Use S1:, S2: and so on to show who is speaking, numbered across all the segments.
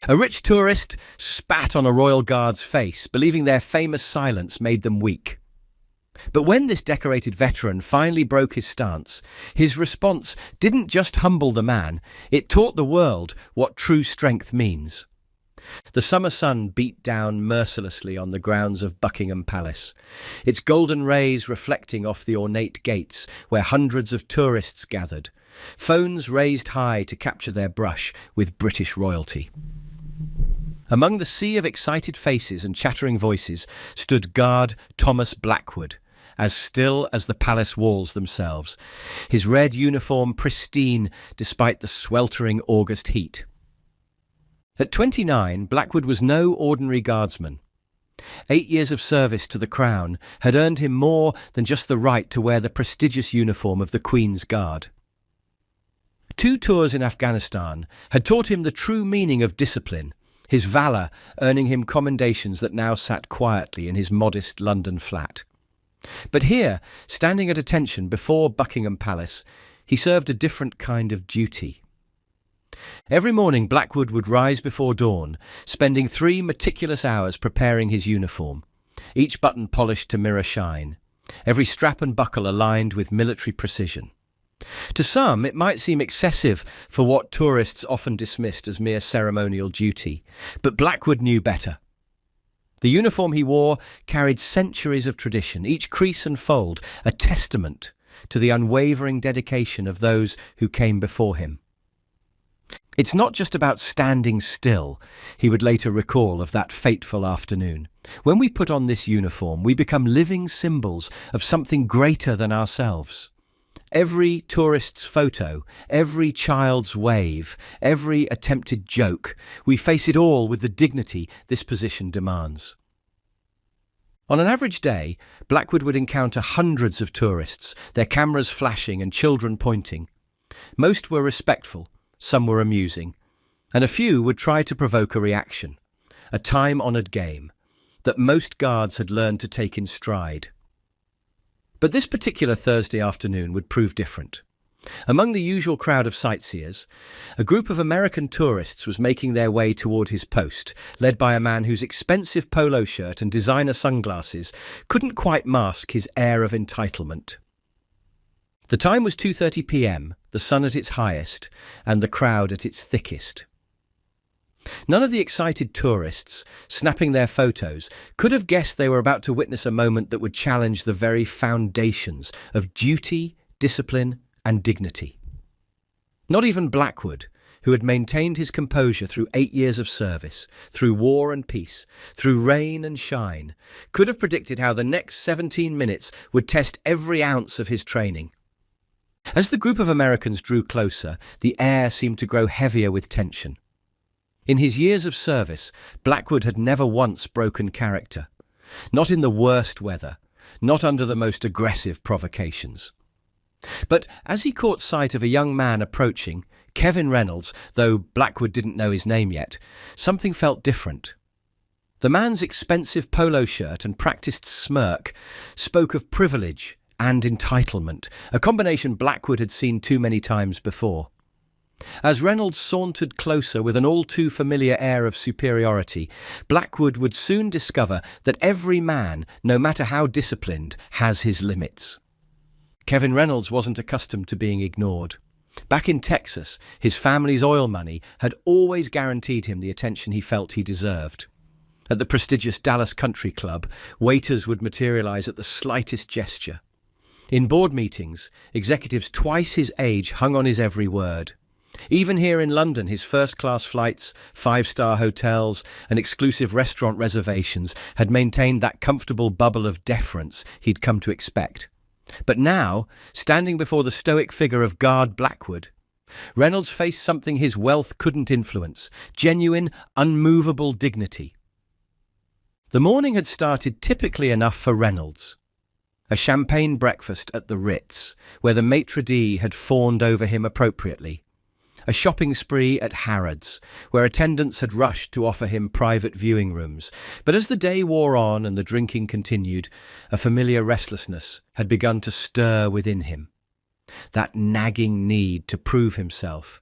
S1: A rich tourist spat on a royal guard's face, believing their famous silence made them weak. But when this decorated veteran finally broke his stance, his response didn't just humble the man, it taught the world what true strength means. The summer sun beat down mercilessly on the grounds of Buckingham Palace, its golden rays reflecting off the ornate gates where hundreds of tourists gathered, phones raised high to capture their brush with British royalty. Among the sea of excited faces and chattering voices stood Guard Thomas Blackwood, as still as the palace walls themselves, his red uniform pristine despite the sweltering August heat. At 29, Blackwood was no ordinary guardsman. 8 years of service to the Crown had earned him more than just the right to wear the prestigious uniform of the Queen's Guard. 2 tours in Afghanistan had taught him the true meaning of discipline, his valour earning him commendations that now sat quietly in his modest London flat. But here, standing at attention before Buckingham Palace, he served a different kind of duty. Every morning Blackwood would rise before dawn, spending 3 meticulous hours preparing his uniform, each button polished to mirror shine, every strap and buckle aligned with military precision. To some, it might seem excessive for what tourists often dismissed as mere ceremonial duty, but Blackwood knew better. The uniform he wore carried centuries of tradition, each crease and fold a testament to the unwavering dedication of those who came before him. It's not just about standing still, he would later recall of that fateful afternoon. When we put on this uniform, we become living symbols of something greater than ourselves. Every tourist's photo, every child's wave, every attempted joke, we face it all with the dignity this position demands. On an average day, Blackwood would encounter hundreds of tourists, their cameras flashing and children pointing. Most were respectful, some were amusing, and a few would try to provoke a reaction, a time-honoured game that most guards had learned to take in stride. But this particular Thursday afternoon would prove different. Among the usual crowd of sightseers, a group of American tourists was making their way toward his post, led by a man whose expensive polo shirt and designer sunglasses couldn't quite mask his air of entitlement. The time was 2:30 p.m, the sun at its highest, and the crowd at its thickest. None of the excited tourists, snapping their photos, could have guessed they were about to witness a moment that would challenge the very foundations of duty, discipline, and dignity. Not even Blackwood, who had maintained his composure through 8 years of service, through war and peace, through rain and shine, could have predicted how the next 17 minutes would test every ounce of his training. As the group of Americans drew closer, the air seemed to grow heavier with tension. In his years of service, Blackwood had never once broken character. Not in the worst weather, not under the most aggressive provocations. But as he caught sight of a young man approaching, Kevin Reynolds, though Blackwood didn't know his name yet, something felt different. The man's expensive polo shirt and practiced smirk spoke of privilege and entitlement, a combination Blackwood had seen too many times before. As Reynolds sauntered closer with an all-too-familiar air of superiority, Blackwood would soon discover that every man, no matter how disciplined, has his limits. Kevin Reynolds wasn't accustomed to being ignored. Back in Texas, his family's oil money had always guaranteed him the attention he felt he deserved. At the prestigious Dallas Country Club, waiters would materialize at the slightest gesture. In board meetings, executives twice his age hung on his every word. Even here in London, his first-class flights, 5-star hotels, and exclusive restaurant reservations had maintained that comfortable bubble of deference he'd come to expect. But now, standing before the stoic figure of Guard Blackwood, Reynolds faced something his wealth couldn't influence: genuine, unmovable dignity. The morning had started typically enough for Reynolds. A champagne breakfast at the Ritz, where the maitre d' had fawned over him appropriately. A shopping spree at Harrods, where attendants had rushed to offer him private viewing rooms. But as the day wore on and the drinking continued, a familiar restlessness had begun to stir within him. that nagging need to prove himself,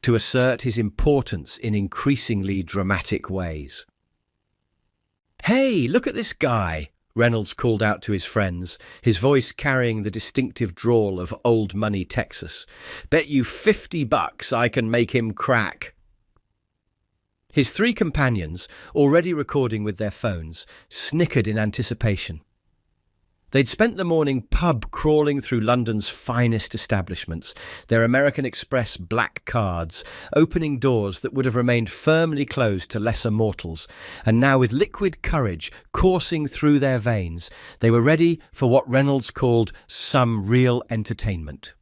S1: to assert his importance in increasingly dramatic ways. "Hey, look at this guy," Reynolds called out to his friends, his voice carrying the distinctive drawl of old money Texas. "Bet you $50 I can make him crack." His three companions, already recording with their phones, snickered in anticipation. They'd spent the morning pub crawling through London's finest establishments, their American Express black cards, opening doors that would have remained firmly closed to lesser mortals, and now with liquid courage coursing through their veins, they were ready for what Reynolds called some real entertainment.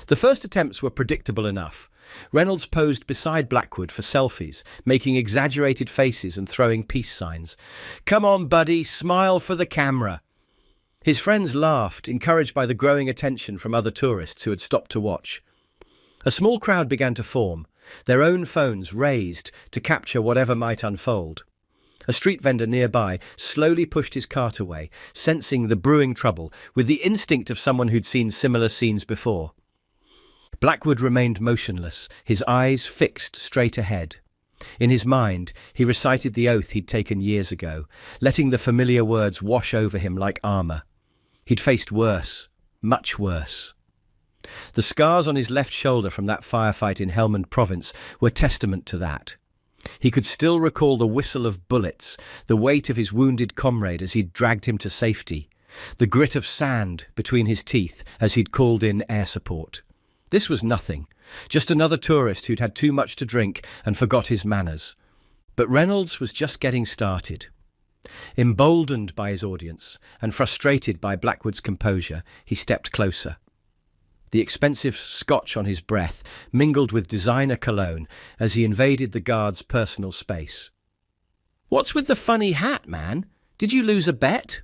S1: The first attempts were predictable enough. Reynolds posed beside Blackwood for selfies, making exaggerated faces and throwing peace signs. "Come on, buddy, smile for the camera." His friends laughed, encouraged by the growing attention from other tourists who had stopped to watch. A small crowd began to form, their own phones raised to capture whatever might unfold. A street vendor nearby slowly pushed his cart away, sensing the brewing trouble with the instinct of someone who'd seen similar scenes before. Blackwood remained motionless, his eyes fixed straight ahead. In his mind, he recited the oath he'd taken years ago, letting the familiar words wash over him like armour. He'd faced worse, much worse. The scars on his left shoulder from that firefight in Helmand Province were testament to that. He could still recall the whistle of bullets, the weight of his wounded comrade as he'd dragged him to safety, the grit of sand between his teeth as he'd called in air support. This was nothing, just another tourist who'd had too much to drink and forgot his manners. But Reynolds was just getting started. Emboldened by his audience and frustrated by Blackwood's composure, he stepped closer. The expensive scotch on his breath mingled with designer cologne as he invaded the guard's personal space. "What's with the funny hat, man? Did you lose a bet?"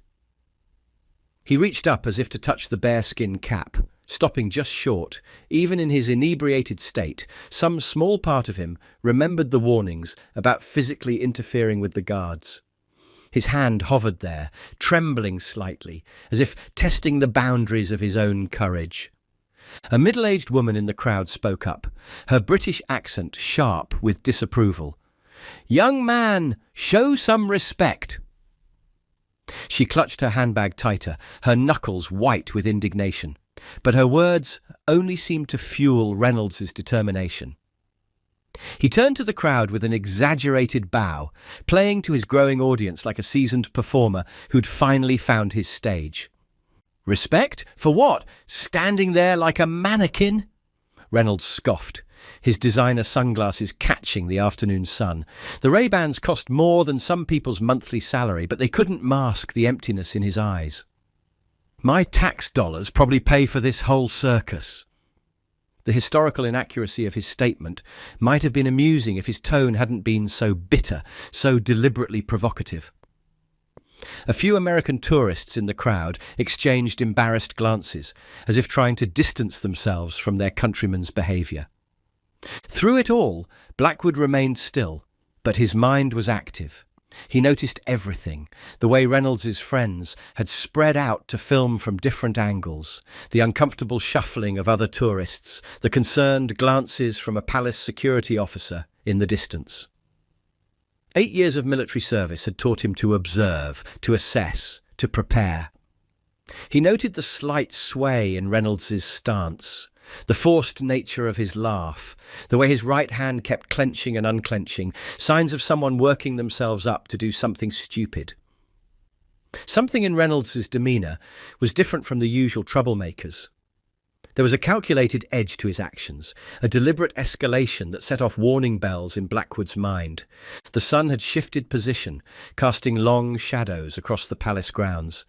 S1: He reached up as if to touch the bearskin cap, stopping just short. Even in his inebriated state, some small part of him remembered the warnings about physically interfering with the guards. His hand hovered there, trembling slightly, as if testing the boundaries of his own courage. A middle-aged woman in the crowd spoke up, her British accent sharp with disapproval. "Young man, show some respect." She clutched her handbag tighter, her knuckles white with indignation. But her words only seemed to fuel Reynolds's determination. He turned to the crowd with an exaggerated bow, playing to his growing audience like a seasoned performer who'd finally found his stage. "Respect? For what? Standing there like a mannequin?" Reynolds scoffed, his designer sunglasses catching the afternoon sun. The Ray-Bans cost more than some people's monthly salary, but they couldn't mask the emptiness in his eyes. "My tax dollars probably pay for this whole circus." The historical inaccuracy of his statement might have been amusing if his tone hadn't been so bitter, so deliberately provocative. A few American tourists in the crowd exchanged embarrassed glances, as if trying to distance themselves from their countrymen's behaviour. Through it all, Blackwood remained still, but his mind was active. He noticed everything, the way Reynolds's friends had spread out to film from different angles, the uncomfortable shuffling of other tourists, the concerned glances from a palace security officer in the distance. 8 years of military service had taught him to observe, to assess, to prepare. He noted the slight sway in Reynolds's stance, the forced nature of his laugh, the way his right hand kept clenching and unclenching, signs of someone working themselves up to do something stupid. Something in Reynolds's demeanour was different from the usual troublemakers. There was a calculated edge to his actions, a deliberate escalation that set off warning bells in Blackwood's mind. The sun had shifted position, casting long shadows across the palace grounds.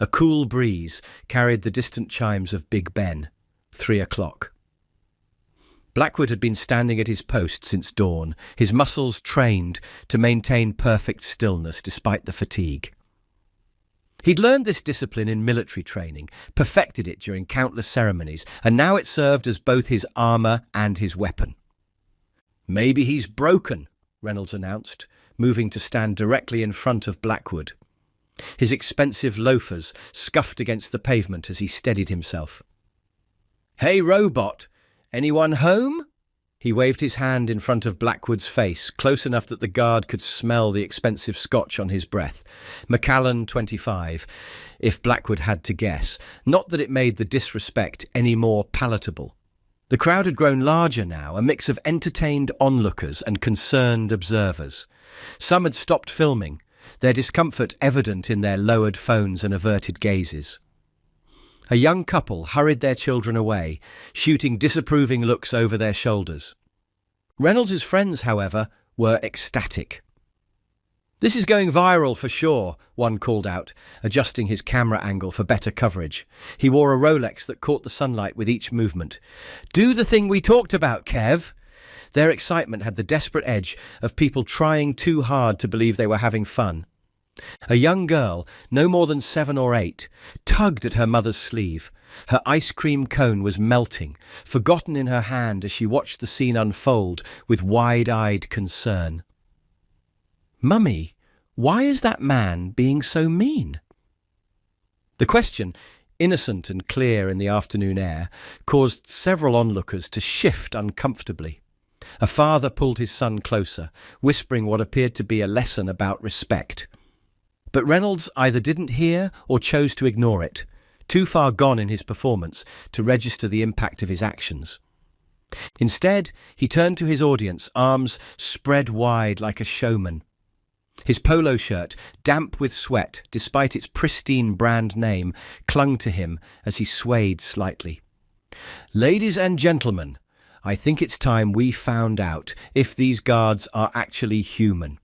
S1: A cool breeze carried the distant chimes of Big Ben. 3 o'clock. Blackwood had been standing at his post since dawn, his muscles trained to maintain perfect stillness despite the fatigue. He'd learned this discipline in military training, perfected it during countless ceremonies, and now it served as both his armour and his weapon. "Maybe he's broken," Reynolds announced, moving to stand directly in front of Blackwood. His expensive loafers scuffed against the pavement as he steadied himself. "Hey, robot, anyone home?" He waved his hand in front of Blackwood's face, close enough that the guard could smell the expensive scotch on his breath. Macallan, 25, if Blackwood had to guess. Not that it made the disrespect any more palatable. The crowd had grown larger now, a mix of entertained onlookers and concerned observers. Some had stopped filming, their discomfort evident in their lowered phones and averted gazes. A young couple hurried their children away, shooting disapproving looks over their shoulders. Reynolds's friends, however, were ecstatic. "This is going viral for sure," one called out, adjusting his camera angle for better coverage. He wore a Rolex that caught the sunlight with each movement. "Do the thing we talked about, Kev." Their excitement had the desperate edge of people trying too hard to believe they were having fun. A young girl, no more than 7 or 8, tugged at her mother's sleeve. Her ice cream cone was melting, forgotten in her hand as she watched the scene unfold with wide-eyed concern. "Mummy, why is that man being so mean?" The question, innocent and clear in the afternoon air, caused several onlookers to shift uncomfortably. A father pulled his son closer, whispering what appeared to be a lesson about respect. But Reynolds either didn't hear or chose to ignore it, too far gone in his performance to register the impact of his actions. Instead, he turned to his audience, arms spread wide like a showman. His polo shirt, damp with sweat despite its pristine brand name, clung to him as he swayed slightly. "Ladies and gentlemen, I think it's time we found out if these guards are actually human."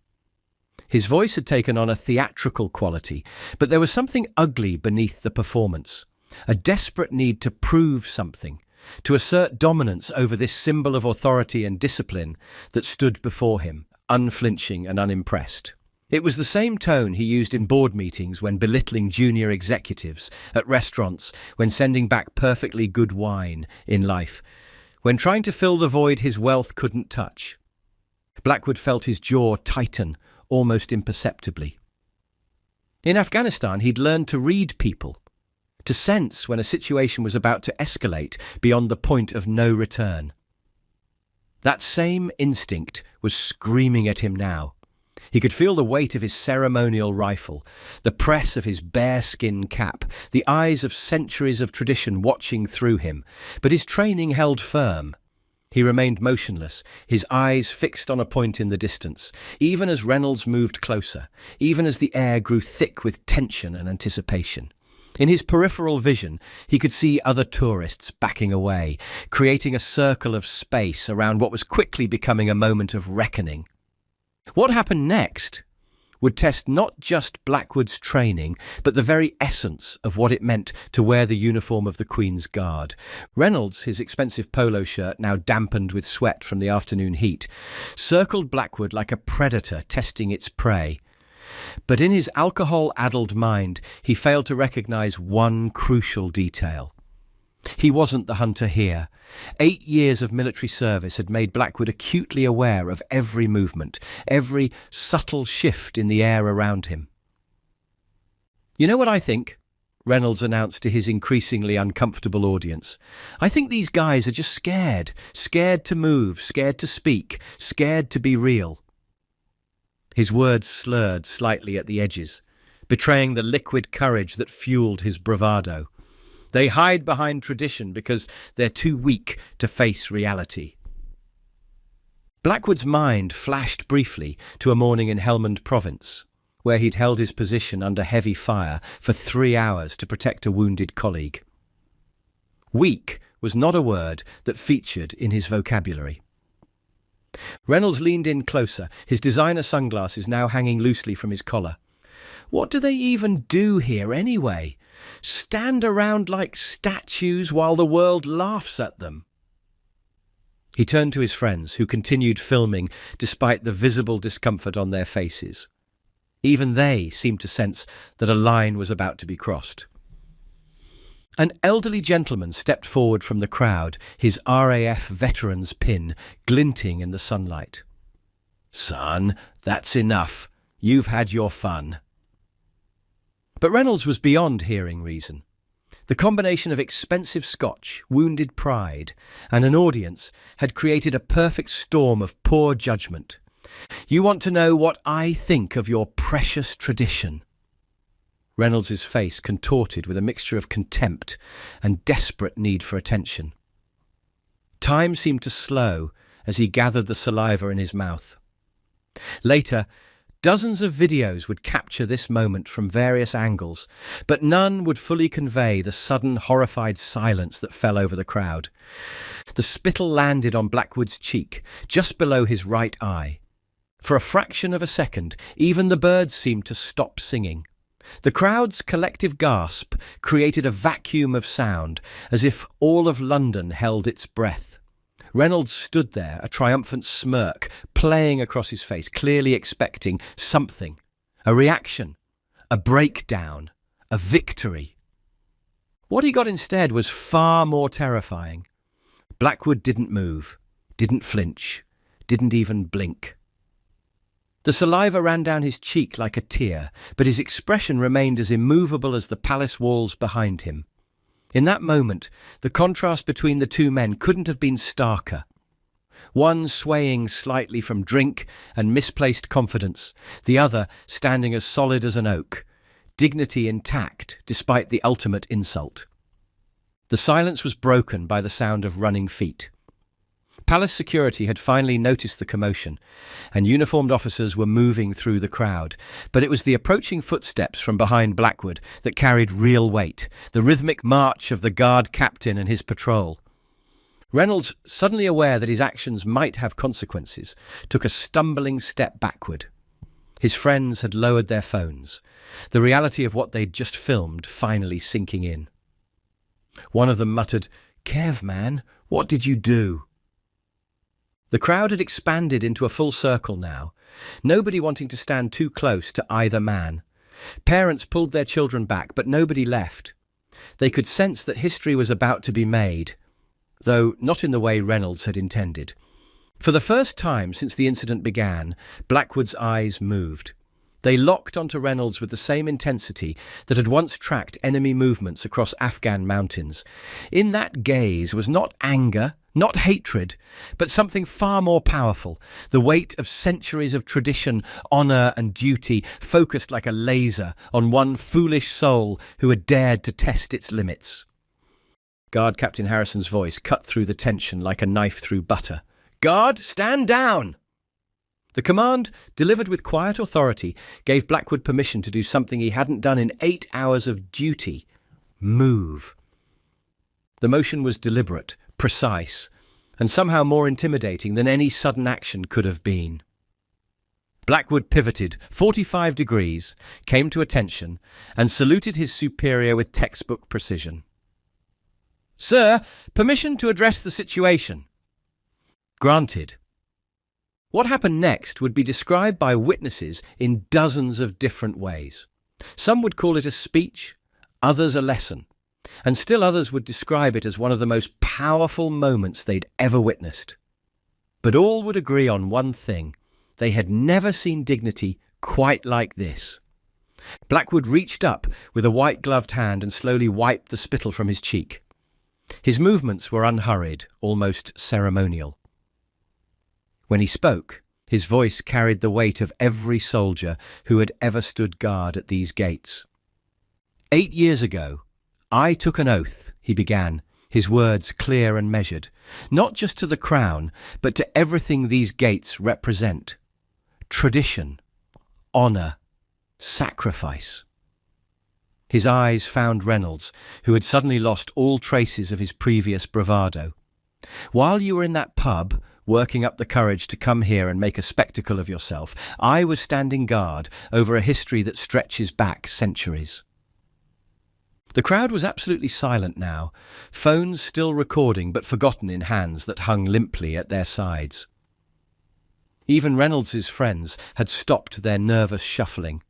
S1: His voice had taken on a theatrical quality, but there was something ugly beneath the performance. A desperate need to prove something, to assert dominance over this symbol of authority and discipline that stood before him, unflinching and unimpressed. It was the same tone he used in board meetings when belittling junior executives, at restaurants, when sending back perfectly good wine in life, when trying to fill the void his wealth couldn't touch. Blackwood felt his jaw tighten, almost imperceptibly. In Afghanistan, he'd learned to read people, to sense when a situation was about to escalate beyond the point of no return. That same instinct was screaming at him now. He could feel the weight of his ceremonial rifle, the press of his bearskin cap, the eyes of centuries of tradition watching through him, but his training held firm. He remained motionless, his eyes fixed on a point in the distance, even as Reynolds moved closer, even as the air grew thick with tension and anticipation. In his peripheral vision, he could see other tourists backing away, creating a circle of space around what was quickly becoming a moment of reckoning. What happened next would test not just Blackwood's training, but the very essence of what it meant to wear the uniform of the Queen's Guard. Reynolds, his expensive polo shirt now dampened with sweat from the afternoon heat, circled Blackwood like a predator testing its prey. But in his alcohol-addled mind, he failed to recognize one crucial detail. He wasn't the hunter here. 8 years of military service had made Blackwood acutely aware of every movement, every subtle shift in the air around him. "You know what I think?" Reynolds announced to his increasingly uncomfortable audience. "I think these guys are just scared. Scared to move, scared to speak, scared to be real." His words slurred slightly at the edges, betraying the liquid courage that fueled his bravado. They hide behind tradition because they're too weak to face reality. Blackwood's mind flashed briefly to a morning in Helmand Province, where he'd held his position under heavy fire for 3 hours to protect a wounded colleague. Weak was not a word that featured in his vocabulary. Reynolds leaned in closer, his designer sunglasses now hanging loosely from his collar. "What do they even do here anyway? Stand around like statues while the world laughs at them?" He turned to his friends, who continued filming despite the visible discomfort on their faces. Even they seemed to sense that a line was about to be crossed. An elderly gentleman stepped forward from the crowd, his RAF veteran's pin glinting in the sunlight. "Son, that's enough. You've had your fun." But Reynolds was beyond hearing reason. The combination of expensive scotch, wounded pride, and an audience had created a perfect storm of poor judgment. "You want to know what I think of your precious tradition?" Reynolds's face contorted with a mixture of contempt and desperate need for attention. Time seemed to slow as he gathered the saliva in his mouth. Later, dozens of videos would capture this moment from various angles, but none would fully convey the sudden, horrified silence that fell over the crowd. The spittle landed on Blackwood's cheek, just below his right eye. For a fraction of a second, even the birds seemed to stop singing. The crowd's collective gasp created a vacuum of sound, as if all of London held its breath. Reynolds stood there, a triumphant smirk playing across his face, clearly expecting something. A reaction, a breakdown, a victory. What he got instead was far more terrifying. Blackwood didn't move, didn't flinch, didn't even blink. The saliva ran down his cheek like a tear, but his expression remained as immovable as the palace walls behind him. In that moment, the contrast between the two men couldn't have been starker. One swaying slightly from drink and misplaced confidence, the other standing as solid as an oak, dignity intact despite the ultimate insult. The silence was broken by the sound of running feet. Palace security had finally noticed the commotion, and uniformed officers were moving through the crowd. But it was the approaching footsteps from behind Blackwood that carried real weight, the rhythmic march of the guard captain and his patrol. Reynolds, suddenly aware that his actions might have consequences, took a stumbling step backward. His friends had lowered their phones, the reality of what they'd just filmed finally sinking in. One of them muttered, "Kev, man, what did you do?" The crowd had expanded into a full circle now, nobody wanting to stand too close to either man. Parents pulled their children back, but nobody left. They could sense that history was about to be made, though not in the way Reynolds had intended. For the first time since the incident began, Blackwood's eyes moved. They locked onto Reynolds with the same intensity that had once tracked enemy movements across Afghan mountains. In that gaze was not anger, not hatred, but something far more powerful, the weight of centuries of tradition, honour and duty, focused like a laser on one foolish soul who had dared to test its limits. Guard Captain Harrison's voice cut through the tension like a knife through butter. "Guard, stand down!" The command, delivered with quiet authority, gave Blackwood permission to do something he hadn't done in 8 hours of duty. Move. The motion was deliberate, precise, and somehow more intimidating than any sudden action could have been. Blackwood pivoted 45 degrees, came to attention, and saluted his superior with textbook precision. "Sir, permission to address the situation." "Granted." What happened next would be described by witnesses in dozens of different ways. Some would call it a speech, others a lesson, and still others would describe it as one of the most powerful moments they'd ever witnessed. But all would agree on one thing: they had never seen dignity quite like this. Blackwood reached up with a white-gloved hand and slowly wiped the spittle from his cheek. His movements were unhurried, almost ceremonial. When he spoke, his voice carried the weight of every soldier who had ever stood guard at these gates. 8 years ago, I took an oath, he began, his words clear and measured, not just to the crown, but to everything these gates represent. Tradition, honour, sacrifice. His eyes found Reynolds, who had suddenly lost all traces of his previous bravado. "While you were in that pub, working up the courage to come here and make a spectacle of yourself, I was standing guard over a history that stretches back centuries." The crowd was absolutely silent now, phones still recording but forgotten in hands that hung limply at their sides. Even Reynolds's friends had stopped their nervous shuffling.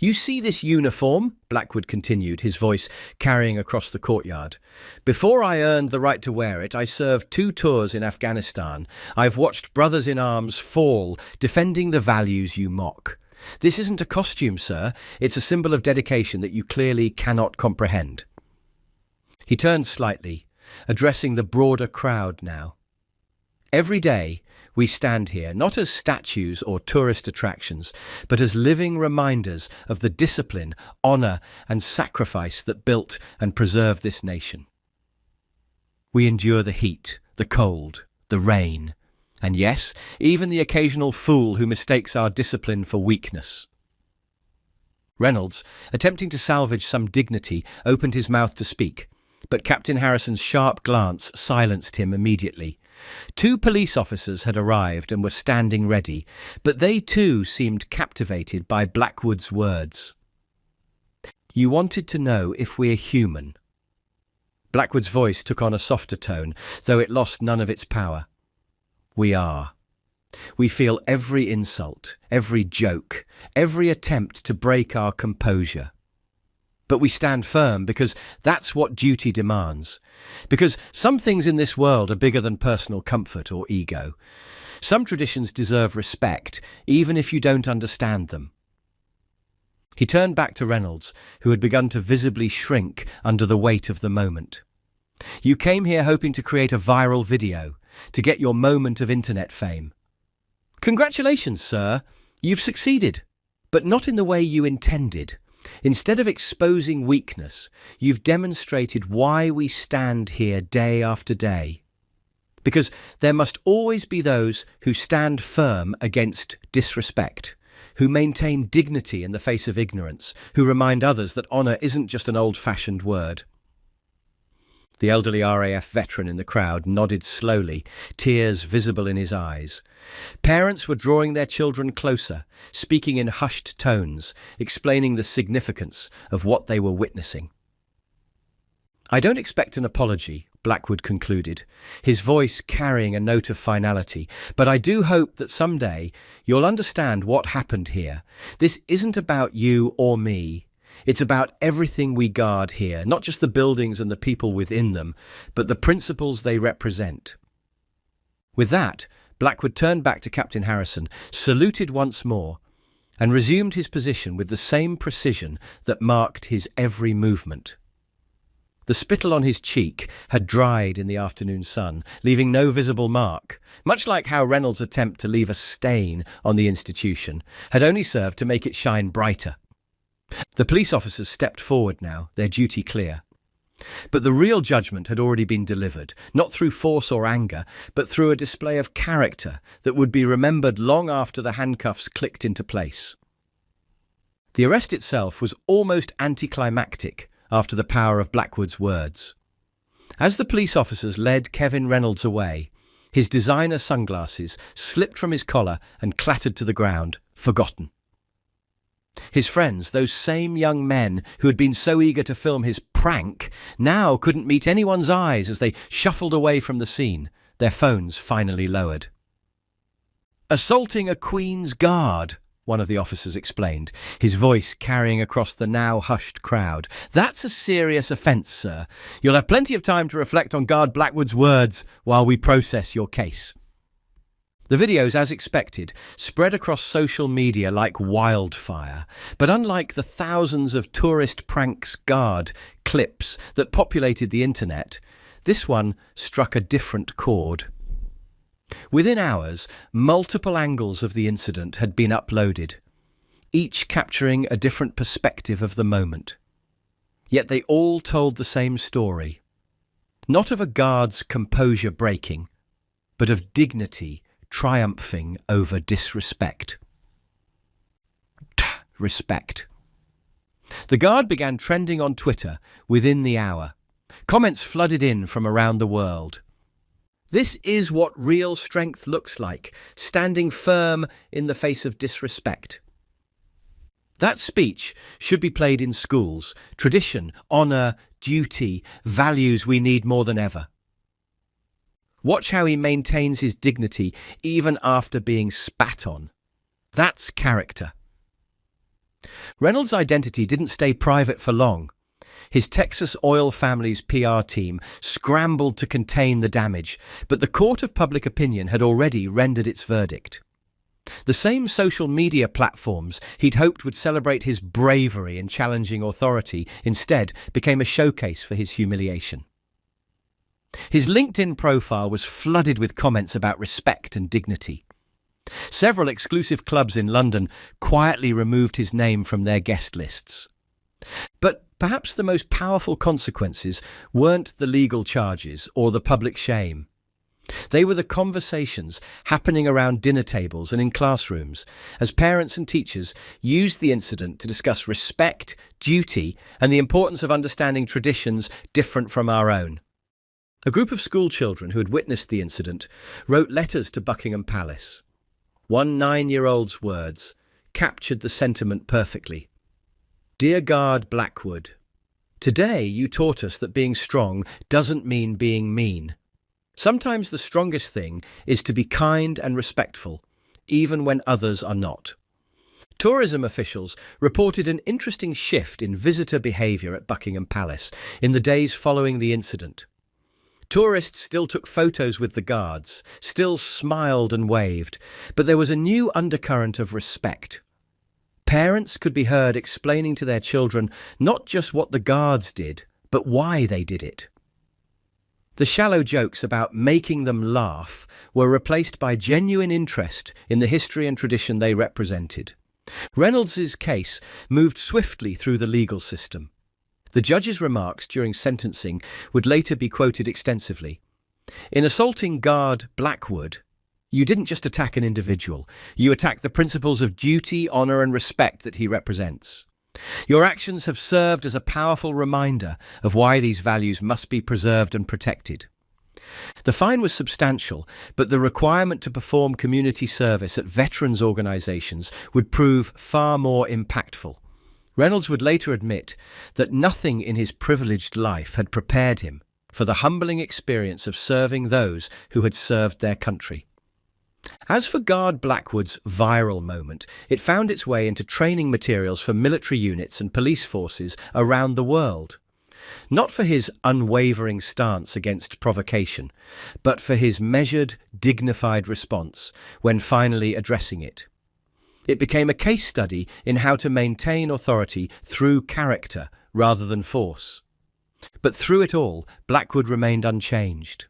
S1: "You see this uniform?" Blackwood continued, his voice carrying across the courtyard. "Before I earned the right to wear it, I served 2 tours in Afghanistan. I've watched brothers in arms fall, defending the values you mock. This isn't a costume, sir. It's a symbol of dedication that you clearly cannot comprehend." He turned slightly, addressing the broader crowd now. Every day, we stand here not as statues or tourist attractions, but as living reminders of the discipline, honour and sacrifice that built and preserved this nation. We endure the heat, the cold, the rain, and yes, even the occasional fool who mistakes our discipline for weakness. Reynolds, attempting to salvage some dignity, opened his mouth to speak, but Captain Harrison's sharp glance silenced him immediately. 2 police officers had arrived and were standing ready, but they too seemed captivated by Blackwood's words. "You wanted to know if we're human." Blackwood's voice took on a softer tone, though it lost none of its power. "We are. We feel every insult, every joke, every attempt to break our composure. But we stand firm because that's what duty demands. Because some things in this world are bigger than personal comfort or ego. Some traditions deserve respect, even if you don't understand them." He turned back to Reynolds, who had begun to visibly shrink under the weight of the moment. "You came here hoping to create a viral video, to get your moment of internet fame. Congratulations, sir. You've succeeded, but not in the way you intended. Instead of exposing weakness, you've demonstrated why we stand here day after day. Because there must always be those who stand firm against disrespect, who maintain dignity in the face of ignorance, who remind others that honour isn't just an old-fashioned word." The elderly RAF veteran in the crowd nodded slowly, tears visible in his eyes. Parents were drawing their children closer, speaking in hushed tones, explaining the significance of what they were witnessing. "I don't expect an apology," Blackwood concluded, his voice carrying a note of finality, "but I do hope that someday you'll understand what happened here. This isn't about you or me. It's about everything we guard here, not just the buildings and the people within them, but the principles they represent." With that, Blackwood turned back to Captain Harrison, saluted once more, and resumed his position with the same precision that marked his every movement. The spittle on his cheek had dried in the afternoon sun, leaving no visible mark, much like how Reynolds' attempt to leave a stain on the institution had only served to make it shine brighter. The police officers stepped forward now, their duty clear. But the real judgment had already been delivered, not through force or anger, but through a display of character that would be remembered long after the handcuffs clicked into place. The arrest itself was almost anticlimactic after the power of Blackwood's words. As the police officers led Kevin Reynolds away, his designer sunglasses slipped from his collar and clattered to the ground, forgotten. His friends, those same young men who had been so eager to film his prank, now couldn't meet anyone's eyes as they shuffled away from the scene, their phones finally lowered. "Assaulting a Queen's Guard," one of the officers explained, his voice carrying across the now hushed crowd. "That's a serious offence, sir. You'll have plenty of time to reflect on Guard Blackwood's words while we process your case." The videos, as expected, spread across social media like wildfire, but unlike the thousands of tourist pranks guard clips that populated the internet, this one struck a different chord. Within hours, multiple angles of the incident had been uploaded, each capturing a different perspective of the moment. Yet they all told the same story, not of a guard's composure breaking, but of dignity triumphing over disrespect. Respect. The guard began trending on Twitter within the hour. Comments flooded in from around the world. This is what real strength looks like, standing firm in the face of disrespect. That speech should be played in schools. Tradition, honour, duty, values we need more than ever. Watch how he maintains his dignity even after being spat on. That's character. Reynolds' identity didn't stay private for long. His Texas oil family's PR team scrambled to contain the damage, but the court of public opinion had already rendered its verdict. The same social media platforms he'd hoped would celebrate his bravery in challenging authority instead became a showcase for his humiliation. His LinkedIn profile was flooded with comments about respect and dignity. Several exclusive clubs in London quietly removed his name from their guest lists. But perhaps the most powerful consequences weren't the legal charges or the public shame. They were the conversations happening around dinner tables and in classrooms, as parents and teachers used the incident to discuss respect, duty, and the importance of understanding traditions different from our own. A group of school children who had witnessed the incident wrote letters to Buckingham Palace. One 9-year-old's words captured the sentiment perfectly. Dear Guard Blackwood, today you taught us that being strong doesn't mean being mean. Sometimes the strongest thing is to be kind and respectful, even when others are not. Tourism officials reported an interesting shift in visitor behaviour at Buckingham Palace in the days following the incident. Tourists still took photos with the guards, still smiled and waved, but there was a new undercurrent of respect. Parents could be heard explaining to their children not just what the guards did, but why they did it. The shallow jokes about making them laugh were replaced by genuine interest in the history and tradition they represented. Reynolds's case moved swiftly through the legal system. The judge's remarks during sentencing would later be quoted extensively. In assaulting Guard Blackwood, you didn't just attack an individual, you attacked the principles of duty, honour and respect that he represents. Your actions have served as a powerful reminder of why these values must be preserved and protected. The fine was substantial, but the requirement to perform community service at veterans' organisations would prove far more impactful. Reynolds would later admit that nothing in his privileged life had prepared him for the humbling experience of serving those who had served their country. As for Guard Blackwood's viral moment, it found its way into training materials for military units and police forces around the world. Not for his unwavering stance against provocation, but for his measured, dignified response when finally addressing it. It became a case study in how to maintain authority through character rather than force. But through it all, Blackwood remained unchanged.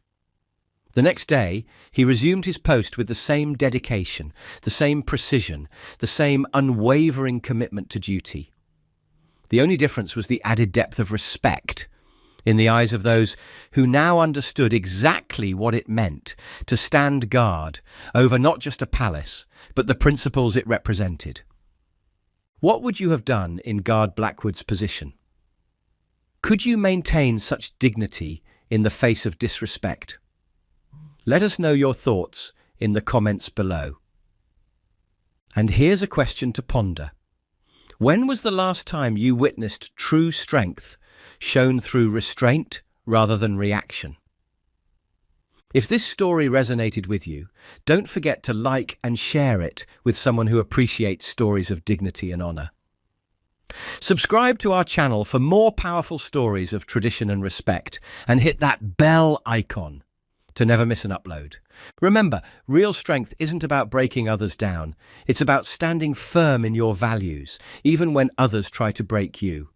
S1: The next day, he resumed his post with the same dedication, the same precision, the same unwavering commitment to duty. The only difference was the added depth of respect in the eyes of those who now understood exactly what it meant to stand guard over not just a palace, but the principles it represented. What would you have done in Guard Blackwood's position? Could you maintain such dignity in the face of disrespect? Let us know your thoughts in the comments below. And here's a question to ponder. When was the last time you witnessed true strength shown through restraint rather than reaction? If this story resonated with you, don't forget to like and share it with someone who appreciates stories of dignity and honour. Subscribe to our channel for more powerful stories of tradition and respect, and hit that bell icon to never miss an upload. Remember, real strength isn't about breaking others down. It's about standing firm in your values, even when others try to break you.